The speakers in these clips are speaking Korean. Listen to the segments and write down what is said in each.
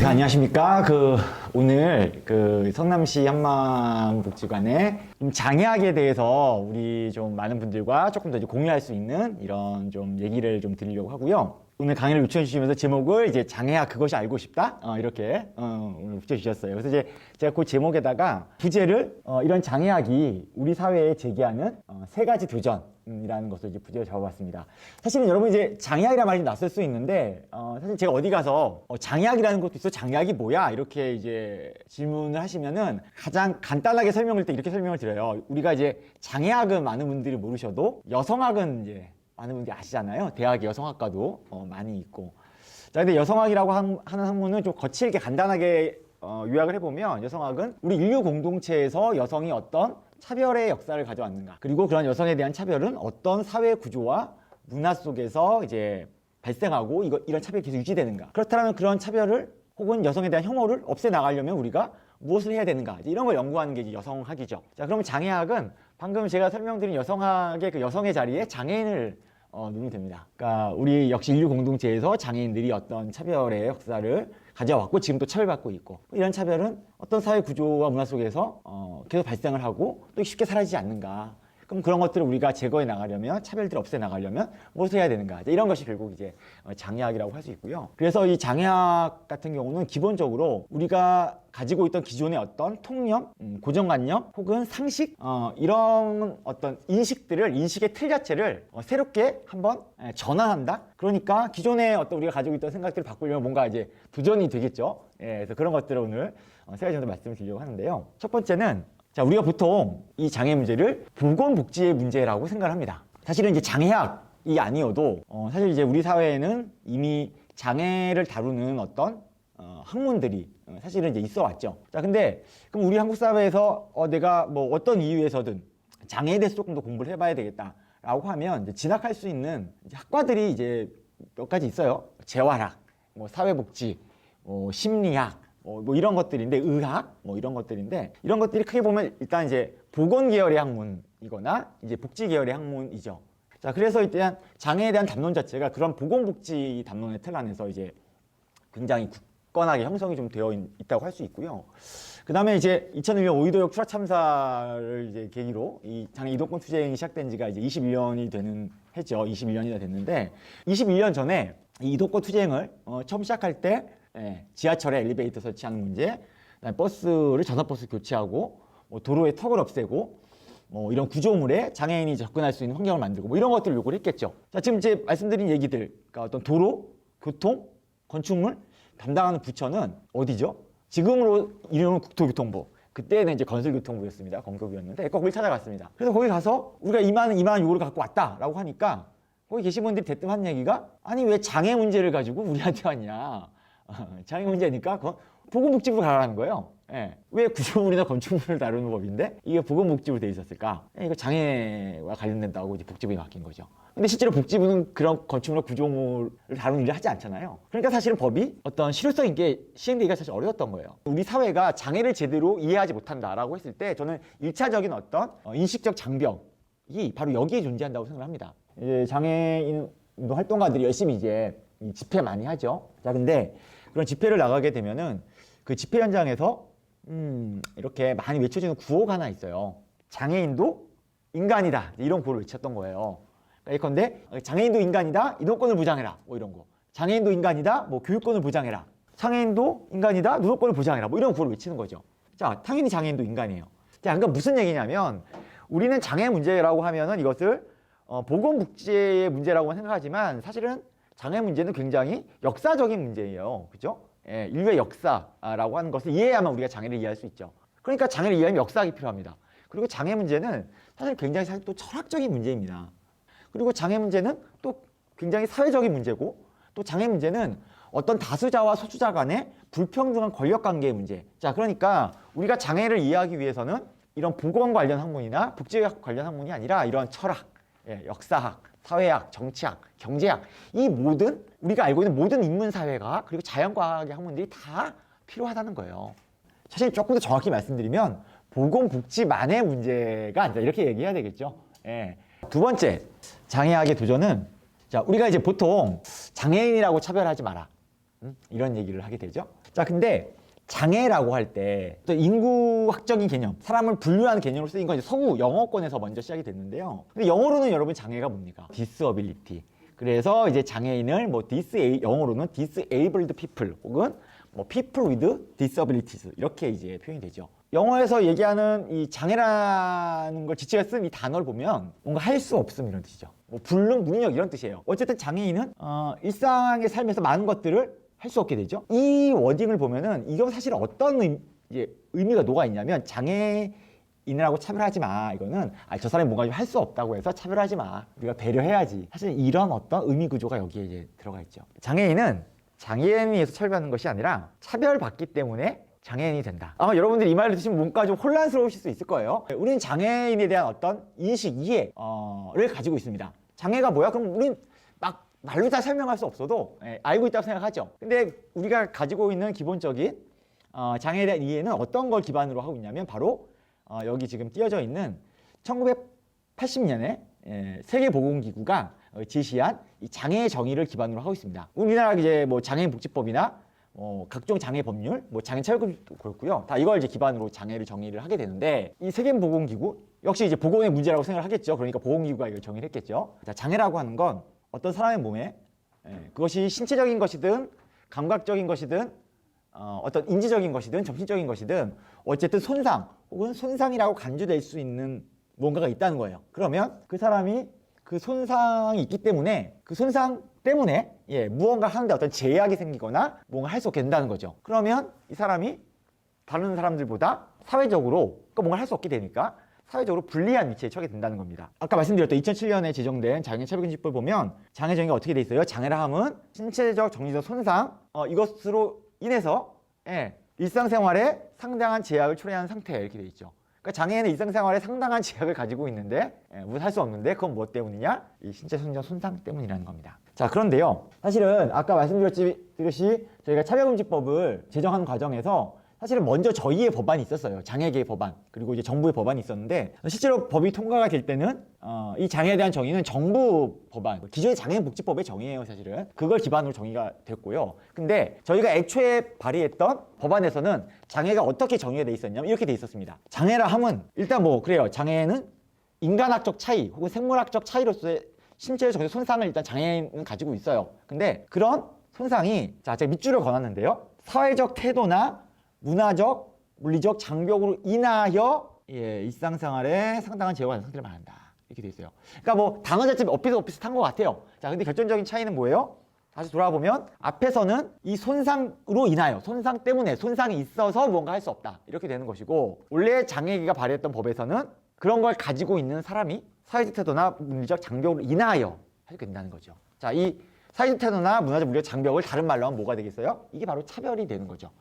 자, 안녕하십니까. 오늘 성남시 한마음복지관의 좀 장애학에 대해서 우리 좀 많은 분들과 조금 더 이제 공유할 수 있는 이런 좀 얘기를 좀 드리려고 하고요. 오늘 강의를 요청해 주시면서 제목을 이제 장애학 그것이 알고 싶다? 이렇게 오늘 붙여주셨어요. 그래서 이제 제가 그 제목에다가 부제를 이런 장애학이 우리 사회에 제기하는 세 가지 도전이라는 것을 이제 부제로 잡아봤습니다. 사실은 여러분 이제 장애학이라는 말이 낯설 수 있는데 사실 제가 어디 가서 장애학이라는 것도 있어, 장애학이 뭐야? 이렇게 이제 질문을 하시면은 가장 간단하게 설명을 때 이렇게 설명을 드려요. 우리가 이제 장애학은 많은 분들이 모르셔도 여성학은 이제 많은 분들이 아시잖아요. 대학 여성학과도 많이 있고. 자, 근데 여성학이라고 하는 학문은 좀 거칠게 간단하게 요약을 해보면 여성학은 우리 인류 공동체에서 여성이 어떤 차별의 역사를 가져왔는가, 그리고 그런 여성에 대한 차별은 어떤 사회 구조와 문화 속에서 이제 발생하고 이런 차별이 계속 유지되는가, 그렇다면 그런 차별을 혹은 여성에 대한 혐오를 없애나가려면 우리가 무엇을 해야 되는가, 이런 걸 연구하는 게 이제 여성학이죠. 자, 그러면 장애학은 방금 제가 설명드린 여성학의 그 여성의 자리에 장애인을 놓으면 됩니다. 그러니까 우리 역시 인류 공동체에서 장애인들이 어떤 차별의 역사를 가져왔고 지금도 차별받고 있고, 이런 차별은 어떤 사회 구조와 문화 속에서 계속 발생을 하고 또 쉽게 사라지지 않는가. 그럼 그런 것들을 우리가 제거해 나가려면, 차별들을 없애 나가려면 무엇을 해야 되는가, 이런 것이 결국 이제 장애학이라고 할 수 있고요. 그래서 이 장애학 같은 경우는 기본적으로 우리가 가지고 있던 기존의 어떤 통념, 고정관념 혹은 상식, 이런 어떤 인식의 틀 자체를 새롭게 한번 전환한다. 그러니까 기존의 어떤 우리가 가지고 있던 생각들을 바꾸려면 뭔가 이제 도전이 되겠죠. 그래서 그런 것들을 오늘 세 가지 정도 말씀을 드리려고 하는데요. 첫 번째는, 자, 우리가 보통 이 장애 문제를 보건복지의 문제라고 생각을 합니다. 사실은 이제 장애학이 아니어도 사실 이제 우리 사회에는 이미 장애를 다루는 어떤 학문들이 사실은 이제 있어 왔죠. 자, 근데 그럼 우리 한국 사회에서 내가 뭐 어떤 이유에서든 장애에 대해서 조금 더 공부를 해봐야 되겠다라고 하면 이제 진학할 수 있는 이제 학과들이 이제 몇 가지 있어요. 재활학, 뭐 사회복지, 심리학, 뭐 이런 것들인데, 의학, 뭐 이런 것들인데, 이런 것들이 크게 보면 일단 이제 보건 계열의 학문이거나 이제 복지 계열의 학문이죠. 자, 그래서 일단 장애에 대한 담론 자체가 그런 보건복지 담론의 틀 안에서 이제 굉장히 굳건하게 형성이 좀 되어 있다고 할 수 있고요. 그 다음에 이제 2001년 오이도역 추락 참사를 이제 계기로 이 장애 이동권 투쟁이 시작된 지가 이제 21년이 되는 했죠. 21년이나 됐는데, 21년 전에 이 이동권 투쟁을 처음 시작할 때 지하철에 엘리베이터 설치하는 문제, 그다음에 버스를 전원버스 교체하고, 도로에 턱을 없애고, 이런 구조물에 장애인이 접근할 수 있는 환경을 만들고, 뭐 이런 것들을 요구를 했겠죠. 자, 지금 이제 말씀드린 얘기들, 그러니까 어떤 도로, 교통, 건축물 담당하는 부처는 어디죠? 지금으로 이름은 국토교통부. 그때는 이제 건설교통부였습니다. 건교부였는데 거길 찾아갔습니다. 그래서 거기 가서 우리가 이만한 요구를 갖고 왔다라고 하니까 거기 계신 분들이 대뜸 한 얘기가, 아니 왜 장애 문제를 가지고 우리한테 왔냐. 장애 문제니까 보건복지부로 가라는 거예요. 왜 구조물이나 건축물을 다루는 법인데 이게 보건복지부로 돼 있었을까? 이거 장애와 관련된다고 이제 복지부에 맡긴 거죠. 근데 실제로 복지부는 그런 건축물과 구조물을 다루는 일을 하지 않잖아요. 그러니까 사실은 법이 어떤 실효성 있게 시행되기가 사실 어려웠던 거예요. 우리 사회가 장애를 제대로 이해하지 못한다라고 했을 때 저는 1차적인 어떤 인식적 장벽이 바로 여기에 존재한다고 생각을 합니다. 이제 장애인 운동 활동가들이 열심히 이제 집회 많이 하죠. 자, 근데 그런 집회를 나가게 되면은 그 집회 현장에서 이렇게 많이 외쳐지는 구호가 하나 있어요. 장애인도 인간이다, 이런 구호를 외쳤던 거예요. 그러니까 예컨대 장애인도 인간이다, 이동권을 보장해라, 뭐 이런 거. 장애인도 인간이다, 뭐 교육권을 보장해라. 장애인도 인간이다, 노동권을 보장해라, 뭐 이런 구호를 외치는 거죠. 자, 당연히 장애인도 인간이에요. 자, 그러니까 무슨 얘기냐면, 우리는 장애 문제라고 하면은 이것을 보건복지의 문제라고 생각하지만 사실은 장애 문제는 굉장히 역사적인 문제예요. 그죠? 인류의 역사라고 하는 것을 이해해야만 우리가 장애를 이해할 수 있죠. 그러니까 장애를 이해하면 역사학이 필요합니다. 그리고 장애 문제는 사실 굉장히 또 철학적인 문제입니다. 그리고 장애 문제는 또 굉장히 사회적인 문제고, 또 장애 문제는 어떤 다수자와 소수자 간의 불평등한 권력 관계의 문제. 자, 그러니까 우리가 장애를 이해하기 위해서는 이런 보건 관련 학문이나 복지학 관련 학문이 아니라 이런 철학, 역사학, 사회학, 정치학, 경제학, 이 모든 우리가 알고 있는 모든 인문사회가 그리고 자연과학의 학문들이 다 필요하다는 거예요. 사실 조금 더 정확히 말씀드리면 보건복지만의 문제가 아니다, 이렇게 얘기해야 되겠죠. 두 번째, 장애학의 도전은, 자, 우리가 이제 보통 장애인이라고 차별하지 마라, 이런 얘기를 하게 되죠. 자, 근데 장애라고 할 때 또 인구학적인 개념, 사람을 분류하는 개념으로 쓰인 건 이제 서구 영어권에서 먼저 시작이 됐는데요. 근데 영어로는 여러분 장애가 뭡니까? disability. 그래서 이제 장애인을 뭐 영어로는 disabled people 혹은 뭐 people with disabilities 이렇게 이제 표현이 되죠. 영어에서 얘기하는 이 장애라는 걸 지치가 쓴 이 단어를 보면 뭔가 할 수 없음 이런 뜻이죠. 뭐 불능, 무능력 이런 뜻이에요. 어쨌든 장애인은 일상의 삶에서 많은 것들을 할 수 없게 되죠. 이 워딩을 보면은 이건 사실 어떤 의미가 녹아 있냐면 장애인이라고 차별하지 마. 이거는 저 사람이 뭔가 할 수 없다고 해서 차별하지 마. 우리가 배려해야지. 사실 이런 어떤 의미 구조가 여기에 이제 들어가 있죠. 장애인은 장애인에 의해서 차별받는 것이 아니라 차별받기 때문에 장애인이 된다. 아마 여러분들이 이 말을 듣시면 뭔가 좀 혼란스러우실 수 있을 거예요. 우리는 장애인에 대한 어떤 인식, 이해를 가지고 있습니다. 장애가 뭐야? 그럼 우린 막 말로 다 설명할 수 없어도 알고 있다고 생각하죠. 근데 우리가 가지고 있는 기본적인 장애에 대한 이해는 어떤 걸 기반으로 하고 있냐면 바로 여기 지금 띄어져 있는 1980년에 세계보건기구가 제시한 이 장애의 정의를 기반으로 하고 있습니다. 우리나라 이제 뭐 장애인복지법이나 각종 장애 법률, 뭐 장애체육도 그렇고요. 다 이걸 이제 기반으로 장애를 정의를 하게 되는데 이 세계보건기구 역시 이제 보건의 문제라고 생각을 하겠죠. 그러니까 보건기구가 이걸 정의를 했겠죠. 자, 장애라고 하는 건 어떤 사람의 몸에 그것이 신체적인 것이든 감각적인 것이든 어떤 인지적인 것이든 정신적인 것이든 어쨌든 손상 혹은 손상이라고 간주될 수 있는 뭔가가 있다는 거예요. 그러면 그 사람이 그 손상이 있기 때문에 그 손상 때문에 무언가 하는데 어떤 제약이 생기거나 뭔가 할 수 없게 된다는 거죠. 그러면 이 사람이 다른 사람들보다 사회적으로 뭔가 할 수 없게 되니까 사회적으로 불리한 위치에 처하게 된다는 겁니다. 아까 말씀드렸던 2007년에 제정된 장애차별금지법을 보면 장애 정의가 어떻게 돼 있어요? 장애라 함은 신체적, 정신적 손상 이것으로 인해서 일상생활에 상당한 제약을 초래하는 상태 이렇게 돼 있죠. 그러니까 장애인은 일상생활에 상당한 제약을 가지고 있는데 할 수 없는데 그건 무엇 때문이냐? 이 신체 정신적 손상 때문이라는 겁니다. 자, 그런데요. 사실은 아까 말씀드렸듯이 저희가 차별금지법을 제정하는 과정에서 사실은 먼저 저희의 법안이 있었어요. 장애계의 법안, 그리고 이제 정부의 법안이 있었는데 실제로 법이 통과가 될 때는 이 장애에 대한 정의는 정부 법안, 기존의 장애인복지법의 정의예요. 사실은 그걸 기반으로 정의가 됐고요. 근데 저희가 애초에 발의했던 법안에서는 장애가 어떻게 정의가 돼 있었냐면 이렇게 돼 있었습니다. 장애라 함은 일단 뭐 그래요. 장애는 인간학적 차이 혹은 생물학적 차이로서의 신체적 정신적 손상을 일단 장애인은 가지고 있어요. 근데 그런 손상이 제가 밑줄을 그어놨는데요. 사회적 태도나 문화적, 물리적 장벽으로 인하여 일상생활에 상당한 제어가 되는 상태를 말한다. 이렇게 돼 있어요. 그러니까 뭐 단어 자체는 비슷한 것 같아요. 자, 근데 결정적인 차이는 뭐예요? 다시 돌아보면 앞에서는 이 손상으로 인하여, 손상 때문에 손상이 있어서 뭔가 할 수 없다. 이렇게 되는 것이고 원래 장애계가 발의했던 법에서는 그런 걸 가지고 있는 사람이 사회적 태도나 물리적 장벽으로 인하여 하게 된다는 거죠. 자, 이 사회적 태도나 문화적 물리적 장벽을 다른 말로 하면 뭐가 되겠어요? 이게 바로 차별이 되는 거죠.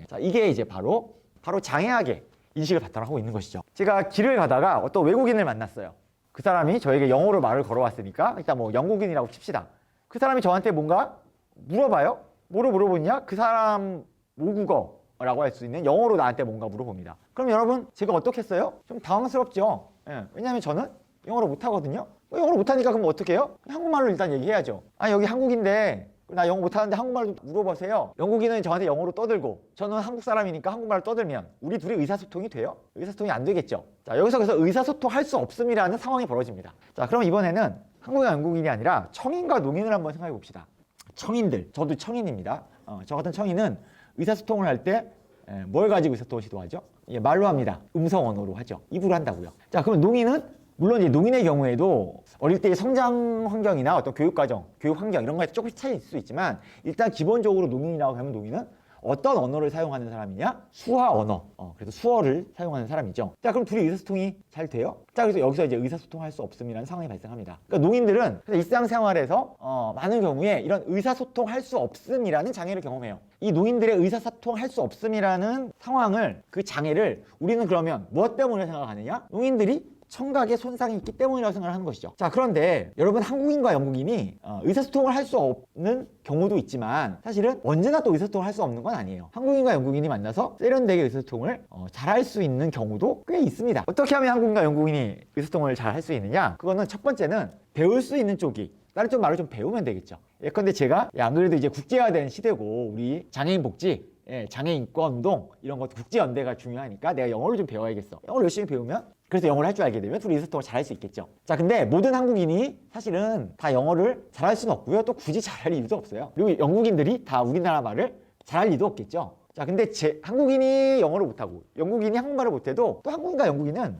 자, 이게 이제 바로 장애학의 인식을 바탕으로 하고 있는 것이죠. 제가 길을 가다가 어떤 외국인을 만났어요. 그 사람이 저에게 영어로 말을 걸어왔으니까 일단 뭐 영국인이라고 칩시다. 그 사람이 저한테 뭔가 물어봐요. 뭐를 물어보냐? 그 사람 모국어라고 할 수 있는 영어로 나한테 뭔가 물어봅니다. 그럼 여러분 제가 어떻겠어요? 좀 당황스럽죠. 왜냐하면 저는 영어를 못하거든요. 영어를 못하니까 그럼 어떻게 해요? 한국말로 일단 얘기해야죠. 여기 한국인데 나 영어 못하는데 한국말로 물어보세요. 영국인은 저한테 영어로 떠들고 저는 한국 사람이니까 한국말로 떠들면 우리 둘이 의사소통이 돼요? 의사소통이 안 되겠죠. 자, 여기서 그래서 의사소통 할 수 없음이라는 상황이 벌어집니다. 자, 그럼 이번에는 한국인과 영국인이 아니라 청인과 농인을 한번 생각해 봅시다. 청인들, 저도 청인입니다. 저 같은 청인은 의사소통을 할 때 뭘 가지고 의사소통을 시도하죠? 말로 합니다. 음성 언어로 하죠. 입으로 한다고요. 자, 그럼 농인은 물론 이제 농인의 경우에도 어릴 때의 성장 환경이나 어떤 교육 과정, 교육 환경 이런 거에 조금씩 차이 있을 수 있지만 일단 기본적으로 농인이라고 하면 농인은 어떤 언어를 사용하는 사람이냐? 수화 언어. 그래서 수어를 사용하는 사람이죠. 자, 그럼 둘이 의사소통이 잘 돼요? 자, 그래서 여기서 이제 의사소통할 수 없음이라는 상황이 발생합니다. 그러니까 농인들은 일상생활에서 많은 경우에 이런 의사소통할 수 없음이라는 장애를 경험해요. 이 농인들의 의사소통할 수 없음이라는 상황을 그 장애를 우리는 그러면 무엇 때문에 생각하느냐? 농인들이 청각에 손상이 있기 때문이라고 생각을 하는 것이죠. 자, 그런데 여러분 한국인과 영국인이 의사소통을 할 수 없는 경우도 있지만 사실은 언제나 또 의사소통을 할 수 없는 건 아니에요. 한국인과 영국인이 만나서 세련되게 의사소통을 잘 할 수 있는 경우도 꽤 있습니다. 어떻게 하면 한국인과 영국인이 의사소통을 잘 할 수 있느냐? 그거는 첫 번째는 배울 수 있는 쪽이 다른 쪽 말을 좀 배우면 되겠죠. 예컨대 제가 안 그래도 이제 국제화된 시대고 우리 장애인 복지, 장애인 인권 운동 이런 것도 국제연대가 중요하니까 내가 영어를 좀 배워야겠어. 영어를 열심히 배우면 그래서 영어를 할 줄 알게 되면 둘이 의사소통을 잘할 수 있겠죠. 자, 근데 모든 한국인이 사실은 다 영어를 잘할 수는 없고요. 또 굳이 잘할 이유도 없어요. 그리고 영국인들이 다 우리나라 말을 잘할 리도 없겠죠. 자, 근데 한국인이 영어를 못하고 영국인이 한국말을 못해도 또 한국인과 영국인은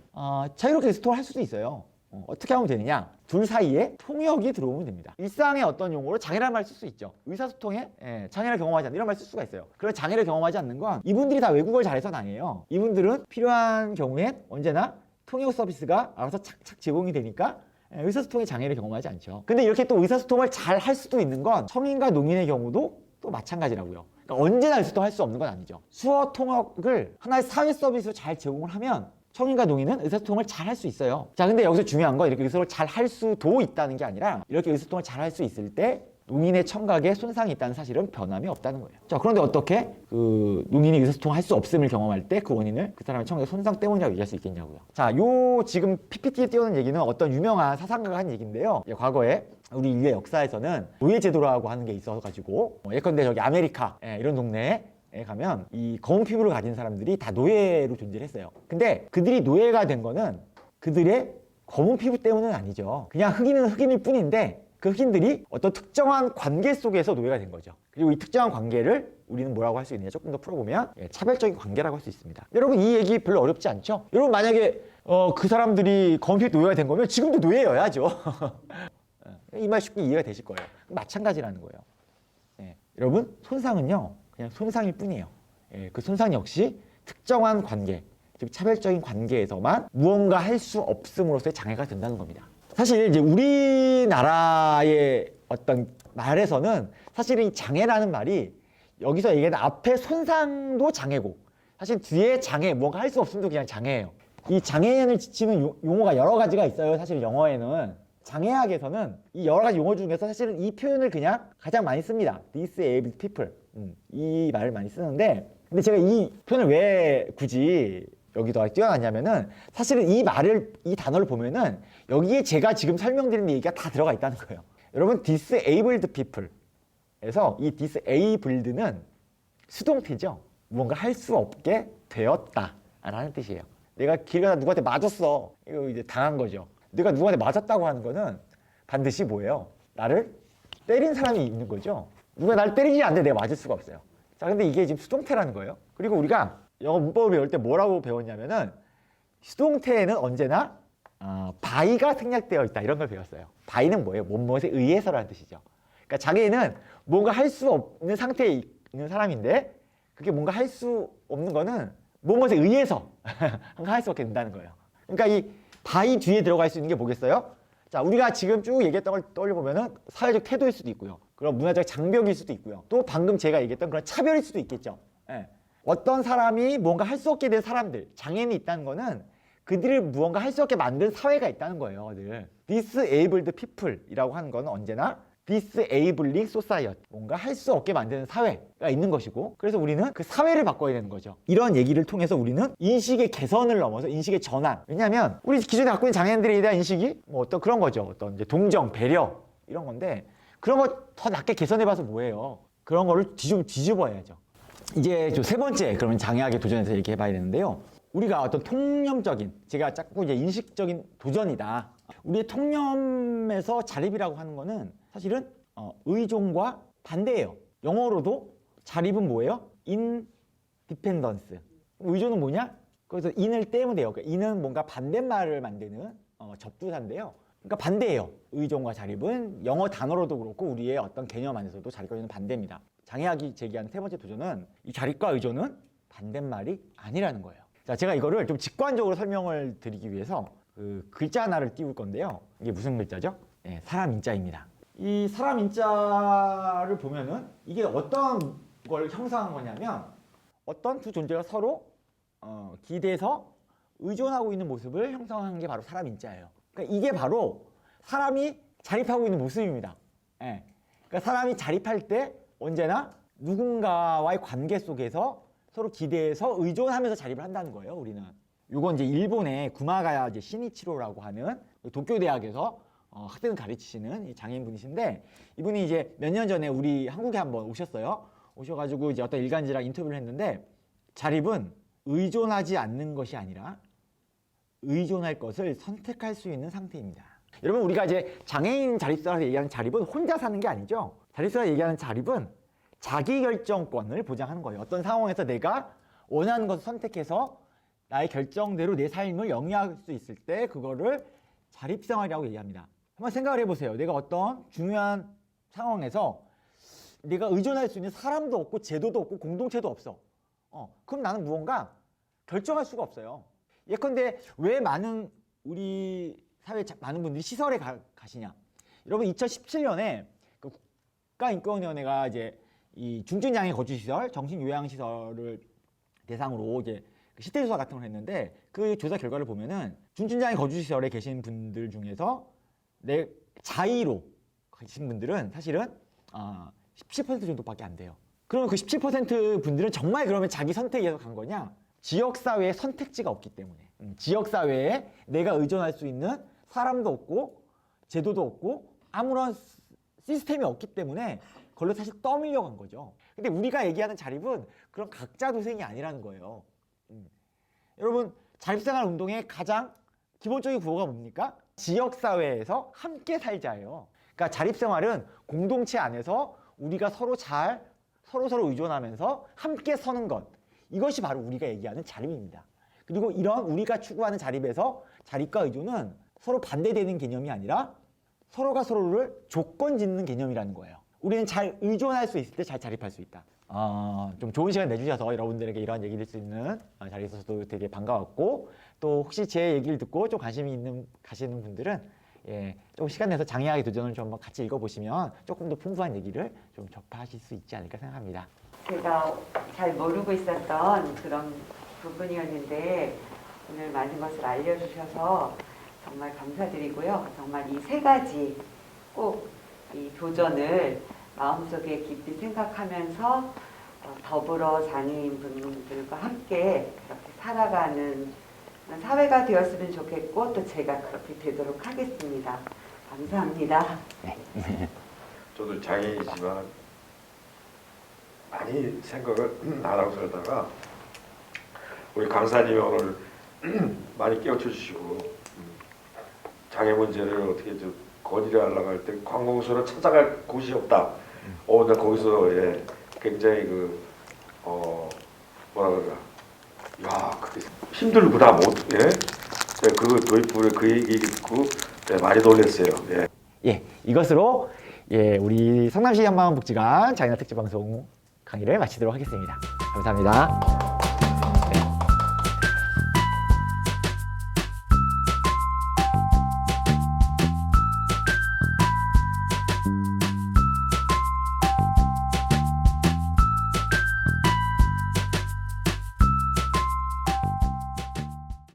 자유롭게 의사소통을 할 수도 있어요. 어떻게 하면 되느냐? 둘 사이에 통역이 들어오면 됩니다. 일상의 어떤 용어로 장애라는 말을 쓸 수 있죠. 의사소통에 장애를 경험하지 않는 이런 말 쓸 수가 있어요. 그런 장애를 경험하지 않는 건 이분들이 다 외국어를 잘해서는 아니에요. 이분들은 필요한 경우엔 언제나 통역 서비스가 알아서 착착 제공이 되니까 의사소통의 장애를 경험하지 않죠. 근데 이렇게 또 의사소통을 잘 할 수도 있는 건 성인과 농인의 경우도 또 마찬가지라고요. 그러니까 언제나 의사소통할 수 없는 건 아니죠. 수어 통역을 하나의 사회 서비스로 잘 제공을 하면 성인과 농인은 의사소통을 잘 할 수 있어요. 자, 근데 여기서 중요한 건 이렇게 의사소통을 잘 할 수도 있다는 게 아니라 이렇게 의사소통을 잘 할 수 있을 때 농인의 청각에 손상이 있다는 사실은 변함이 없다는 거예요. 자, 그런데 어떻게 그 농인이 의사소통을 할 수 없음을 경험할 때 그 원인을 그 사람의 청각의 손상 때문이라고 얘기할 수 있겠냐고요. 자, 요 지금 PPT에 띄우는 얘기는 어떤 유명한 사상가가 한 얘기인데요. 과거에 우리 인류의 역사에서는 노예제도라고 하는 게 있어가지고 예컨대 저기 아메리카 이런 동네에 가면 이 검은 피부를 가진 사람들이 다 노예로 존재를 했어요. 근데 그들이 노예가 된 거는 그들의 검은 피부 때문은 아니죠. 그냥 흑인은 흑인일 뿐인데 그 흑인들이 어떤 특정한 관계 속에서 노예가 된 거죠. 그리고 이 특정한 관계를 우리는 뭐라고 할 수 있느냐 조금 더 풀어보면 차별적인 관계라고 할 수 있습니다. 여러분 이 얘기 별로 어렵지 않죠? 여러분 만약에 그 사람들이 검은 피부 노예가 된 거면 지금도 노예여야죠. 이 말 쉽게 이해가 되실 거예요. 마찬가지라는 거예요. 여러분 손상은요 그냥 손상일 뿐이에요. 그 손상 역시 특정한 관계, 즉 차별적인 관계에서만 무언가 할 수 없음으로써의 장애가 된다는 겁니다. 사실 이제 우리나라의 어떤 말에서는 사실 이 장애라는 말이 여기서 얘기하는 앞에 손상도 장애고 사실 뒤에 장애, 무언가 할 수 없음도 그냥 장애예요. 이 장애인을 지칭는 용어가 여러 가지가 있어요. 사실 영어에는 장애학에서는 이 여러 가지 용어 중에서 사실은 이 표현을 그냥 가장 많이 씁니다. Disabled people. 이 말을 많이 쓰는데 근데 제가 이 표현을 왜 굳이 여기다가 띄워놨냐면은 사실은 이 단어를 보면은 여기에 제가 지금 설명드리는 얘기가 다 들어가 있다는 거예요. 여러분 disabled people에서 이 disabled는 수동태죠. 무언가 할 수 없게 되었다 라는 뜻이에요. 내가 길 가다 누구한테 맞았어. 이거 이제 당한 거죠. 내가 누구한테 맞았다고 하는 거는 반드시 뭐예요? 나를 때린 사람이 있는 거죠. 누가 나를 때리지 않는데 내가 맞을 수가 없어요. 자, 근데 이게 지금 수동태라는 거예요. 그리고 우리가 영어 문법을 배울 때 뭐라고 배웠냐면은 수동태에는 언제나 by가 생략되어 있다 이런 걸 배웠어요. by는 뭐예요? 무엇에 의해서라는 뜻이죠. 그러니까 장애인은 뭔가 할 수 없는 상태에 있는 사람인데 그게 뭔가 할 수 없는 거는 무엇에 의해서 항상 할 수 없게 된다는 거예요. 그러니까 이 by 뒤에 들어갈 수 있는 게 뭐겠어요? 자, 우리가 지금 쭉 얘기했던 걸 떠올려보면은 사회적 태도일 수도 있고요. 그런 문화적 장벽일 수도 있고요. 또 방금 제가 얘기했던 그런 차별일 수도 있겠죠. 어떤 사람이 뭔가 할 수 없게 된 사람들, 장애인이 있다는 거는 그들을 무언가 할 수 없게 만든 사회가 있다는 거예요. disabled people이라고 하는 거는 언제나 disabling society, 뭔가 할 수 없게 만드는 사회가 있는 것이고 그래서 우리는 그 사회를 바꿔야 되는 거죠. 이런 얘기를 통해서 우리는 인식의 개선을 넘어서 인식의 전환. 왜냐하면 우리 기존에 갖고 있는 장애인들에 대한 인식이 뭐 어떤 그런 거죠. 어떤 이제 동정, 배려 이런 건데 그런 거 더 낮게 개선해봐서 뭐예요? 그런 거를 뒤집어야죠. 이제 세 번째 그러면 장애학의 도전에서 얘기해봐야 되는데요. 우리가 어떤 통념적인, 제가 자꾸 이제 인식적인 도전이다. 우리의 통념에서 자립이라고 하는 거는 사실은 의존과 반대예요. 영어로도 자립은 뭐예요? independence. 의존은 뭐냐? 그래서 in을 떼면 돼요. 그러니까 in은 뭔가 반대말을 만드는 접두사인데요. 그러니까 반대예요. 의존과 자립은 영어 단어로도 그렇고 우리의 어떤 개념 안에서도 자립과 의존은 반대입니다. 장애학이 제기하는 세 번째 도전은 이 자립과 의존은 반대말이 아니라는 거예요. 자, 제가 이거를 좀 직관적으로 설명을 드리기 위해서 그 글자 하나를 띄울 건데요. 이게 무슨 글자죠? 사람 인자입니다. 이 사람 인자를 보면은 이게 어떤 걸 형성한 거냐면 어떤 두 존재가 서로 기대서 의존하고 있는 모습을 형성하는 게 바로 사람 인자예요. 그러니까 이게 바로 사람이 자립하고 있는 모습입니다. 그러니까 사람이 자립할 때 언제나 누군가와의 관계 속에서 서로 기대해서 의존하면서 자립을 한다는 거예요. 우리는. 이건 이제 일본의 구마가야 이제 시니치로라고 하는 도쿄 대학에서 학생을 가르치시는 이 장애인분이신데 이분이 이제 몇 년 전에 우리 한국에 한번 오셨어요. 오셔가지고 이제 어떤 일간지랑 인터뷰를 했는데 자립은 의존하지 않는 것이 아니라 의존할 것을 선택할 수 있는 상태입니다. 여러분 우리가 이제 장애인 자립사라고 얘기하는 자립은 혼자 사는 게 아니죠. 자립사가 얘기하는 자립은 자기결정권을 보장하는 거예요. 어떤 상황에서 내가 원하는 것을 선택해서 나의 결정대로 내 삶을 영위할 수 있을 때 그거를 자립생활이라고 얘기합니다. 한번 생각을 해보세요. 내가 어떤 중요한 상황에서 내가 의존할 수 있는 사람도 없고 제도도 없고 공동체도 없어. 그럼 나는 무언가 결정할 수가 없어요. 예컨대 왜 많은 우리 사회 많은 분들이 시설에 가시냐? 여러분 2017년에 그 국가인권위원회가 이제 이 중증장애 거주시설, 정신요양시설을 대상으로 이제 시태조사 같은 걸 했는데 그 조사 결과를 보면은 중증장애 거주시설에 계신 분들 중에서 내 자의로 계신 분들은 사실은 17% 정도밖에 안 돼요. 그러면 그 17% 분들은 정말 그러면 자기 선택에 의해서 간 거냐? 지역사회에 선택지가 없기 때문에 지역사회에 내가 의존할 수 있는 사람도 없고 제도도 없고 아무런 시스템이 없기 때문에 그걸로 사실 떠밀려 간 거죠. 근데 우리가 얘기하는 자립은 그런 각자 도생이 아니라는 거예요. 여러분 자립생활 운동의 가장 기본적인 구호가 뭡니까? 지역사회에서 함께 살자예요. 그러니까 자립생활은 공동체 안에서 우리가 서로 의존하면서 함께 서는 것. 이것이 바로 우리가 얘기하는 자립입니다. 그리고 이런 우리가 추구하는 자립에서 자립과 의존은 서로 반대되는 개념이 아니라 서로가 서로를 조건 짓는 개념이라는 거예요. 우리는 잘 의존할 수 있을 때 잘 자립할 수 있다. 좀 좋은 시간 내주셔서 여러분들에게 이러한 얘기를 할 수 있는 자리에 있어서도 되게 반가웠고 또 혹시 제 얘기를 듣고 좀 관심이 가시는 분들은 조금 시간 내서 장애학의 도전을 좀 한번 같이 읽어보시면 조금 더 풍부한 얘기를 좀 접하실 수 있지 않을까 생각합니다. 제가 잘 모르고 있었던 그런 부분이었는데 오늘 많은 것을 알려주셔서 정말 감사드리고요. 정말 이 세 가지 꼭 이 도전을 마음속에 깊이 생각하면서 더불어 장애인분들과 함께 그렇게 살아가는 사회가 되었으면 좋겠고 또 제가 그렇게 되도록 하겠습니다. 감사합니다. 저도 장애인이지만 많이 생각을 안 하고 살다가 우리 강사님이 오늘 많이 깨우쳐 주시고 장애 문제를 어떻게 좀 건의를 하려고 할 때 관공서로 찾아갈 곳이 없다. 나 거기서 굉장히 뭐라 그러나 그게 힘들구나 그 도입부를 그 얘기 듣고 많이 놀랐어요. 이것으로 우리 성남시 한마음복지관 장애인 특집 방송 강의를 마치도록 하겠습니다. 감사합니다.